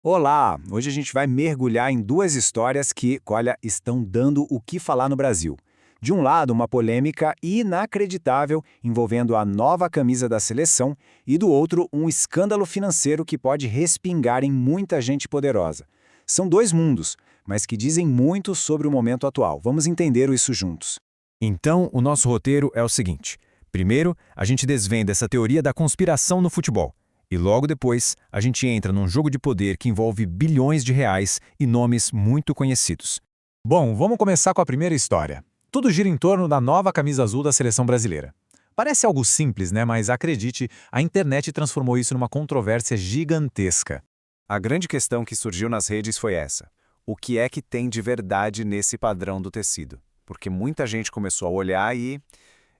Olá! Hoje a gente vai mergulhar em duas histórias que, olha, estão dando o que falar no Brasil. De um lado, uma polêmica inacreditável envolvendo a nova camisa da seleção, e do outro, um escândalo financeiro que pode respingar em muita gente poderosa. São dois mundos, mas que dizem muito sobre o momento atual. Vamos entender isso juntos. Então, o nosso roteiro é o seguinte. Primeiro, a gente desvenda essa teoria da conspiração no futebol. E logo depois, a gente entra num jogo de poder que envolve bilhões de reais e nomes muito conhecidos. Bom, vamos começar com a primeira história. Tudo gira em torno da nova camisa azul da seleção brasileira. Parece algo simples, né? Mas acredite, a internet transformou isso numa controvérsia gigantesca. A grande questão que surgiu nas redes foi essa. O que é que tem de verdade nesse padrão do tecido? Porque muita gente começou a olhar e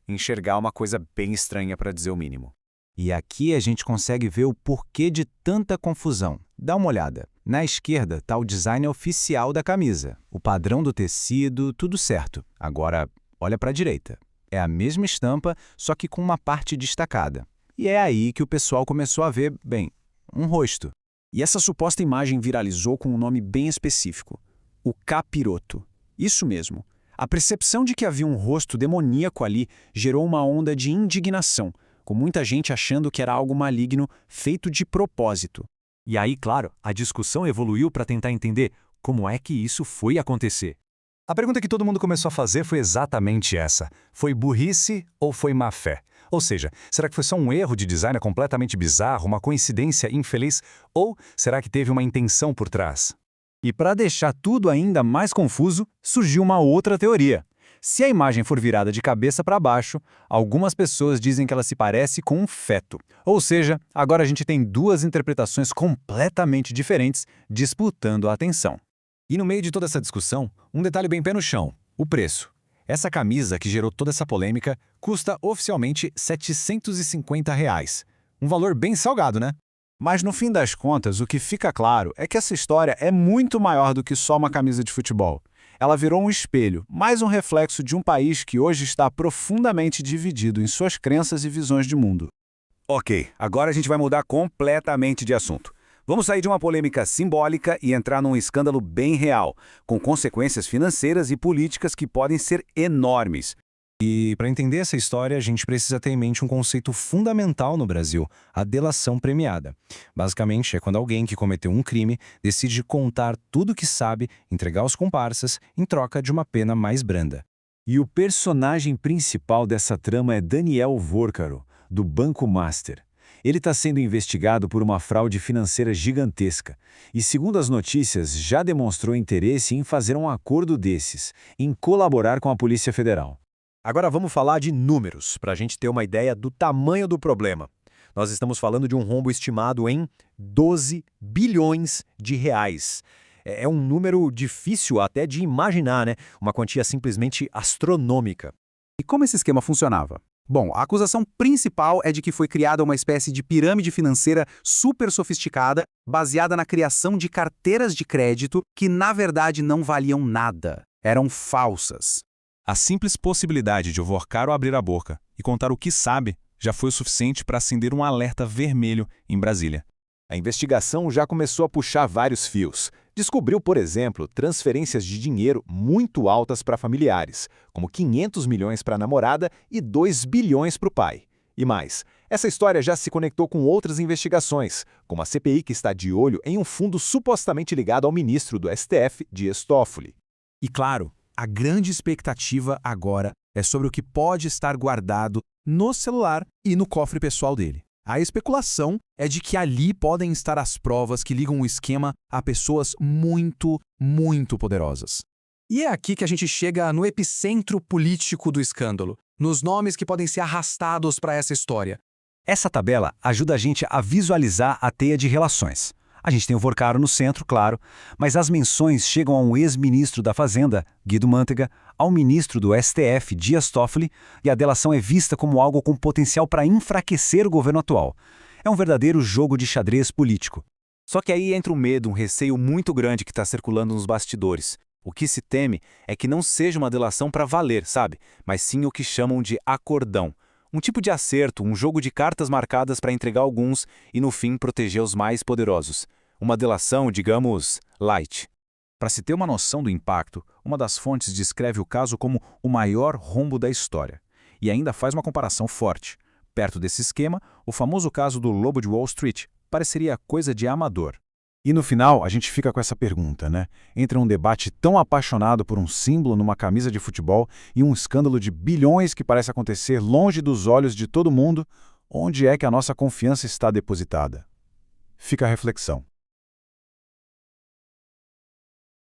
enxergar uma coisa bem estranha, para dizer o mínimo. E aqui a gente consegue ver o porquê de tanta confusão. Dá uma olhada. Na esquerda está o design oficial da camisa. O padrão do tecido, tudo certo. Agora, olha para a direita. É a mesma estampa, só que com uma parte destacada. E é aí que o pessoal começou a ver, bem, um rosto. E essa suposta imagem viralizou com um nome bem específico. O capiroto. Isso mesmo. A percepção de que havia um rosto demoníaco ali gerou uma onda de indignação, com muita gente achando que era algo maligno feito de propósito. E aí, claro, a discussão evoluiu para tentar entender como é que isso foi acontecer. A pergunta que todo mundo começou a fazer foi exatamente essa. Foi burrice ou foi má fé? Ou seja, será que foi só um erro de design completamente bizarro, uma coincidência infeliz? Ou será que teve uma intenção por trás? E para deixar tudo ainda mais confuso, surgiu uma outra teoria. Se a imagem for virada de cabeça para baixo, algumas pessoas dizem que ela se parece com um feto. Ou seja, agora a gente tem duas interpretações completamente diferentes disputando a atenção. E no meio de toda essa discussão, um detalhe bem pé no chão: o preço. Essa camisa que gerou toda essa polêmica custa oficialmente R$ 750. Um valor bem salgado, né? Mas no fim das contas, o que fica claro é que essa história é muito maior do que só uma camisa de futebol. Ela virou um espelho, mais um reflexo de um país que hoje está profundamente dividido em suas crenças e visões de mundo. Ok, agora a gente vai mudar completamente de assunto. Vamos sair de uma polêmica simbólica e entrar num escândalo bem real, com consequências financeiras e políticas que podem ser enormes. E para entender essa história, a gente precisa ter em mente um conceito fundamental no Brasil: a delação premiada. Basicamente, é quando alguém que cometeu um crime decide contar tudo o que sabe, entregar aos comparsas, em troca de uma pena mais branda. E o personagem principal dessa trama é Daniel Vorcaro, do Banco Master. Ele está sendo investigado por uma fraude financeira gigantesca e, segundo as notícias, já demonstrou interesse em fazer um acordo desses, em colaborar com a Polícia Federal. Agora vamos falar de números, para a gente ter uma ideia do tamanho do problema. Nós estamos falando de um rombo estimado em 12 bilhões de reais. É um número difícil até de imaginar, né? Uma quantia simplesmente astronômica. E como esse esquema funcionava? Bom, a acusação principal é de que foi criada uma espécie de pirâmide financeira super sofisticada, baseada na criação de carteiras de crédito que, na verdade, não valiam nada. Eram falsas. A simples possibilidade de o Vorcaro abrir a boca e contar o que sabe já foi o suficiente para acender um alerta vermelho em Brasília. A investigação já começou a puxar vários fios. Descobriu, por exemplo, transferências de dinheiro muito altas para familiares, como 500 milhões para a namorada e 2 bilhões para o pai. E mais, essa história já se conectou com outras investigações, como a CPI que está de olho em um fundo supostamente ligado ao ministro do STF, Dias Toffoli. E claro, a grande expectativa agora é sobre o que pode estar guardado no celular e no cofre pessoal dele. A especulação é de que ali podem estar as provas que ligam o esquema a pessoas muito, muito poderosas. E é aqui que a gente chega no epicentro político do escândalo, nos nomes que podem ser arrastados para essa história. Essa tabela ajuda a gente a visualizar a teia de relações. A gente tem o Vorcaro no centro, claro, mas as menções chegam a um ex-ministro da Fazenda, Guido Mantega, ao ministro do STF, Dias Toffoli, e a delação é vista como algo com potencial para enfraquecer o governo atual. É um verdadeiro jogo de xadrez político. Só que aí entra um medo, um receio muito grande que está circulando nos bastidores. O que se teme é que não seja uma delação para valer, sabe? Mas sim o que chamam de acordão. Um tipo de acerto, um jogo de cartas marcadas para entregar alguns e, no fim, proteger os mais poderosos. Uma delação, digamos, light. Para se ter uma noção do impacto, uma das fontes descreve o caso como o maior rombo da história. E ainda faz uma comparação forte. Perto desse esquema, o famoso caso do Lobo de Wall Street pareceria coisa de amador. E no final, a gente fica com essa pergunta, né? Entre um debate tão apaixonado por um símbolo numa camisa de futebol e um escândalo de bilhões que parece acontecer longe dos olhos de todo mundo, onde é que a nossa confiança está depositada? Fica a reflexão.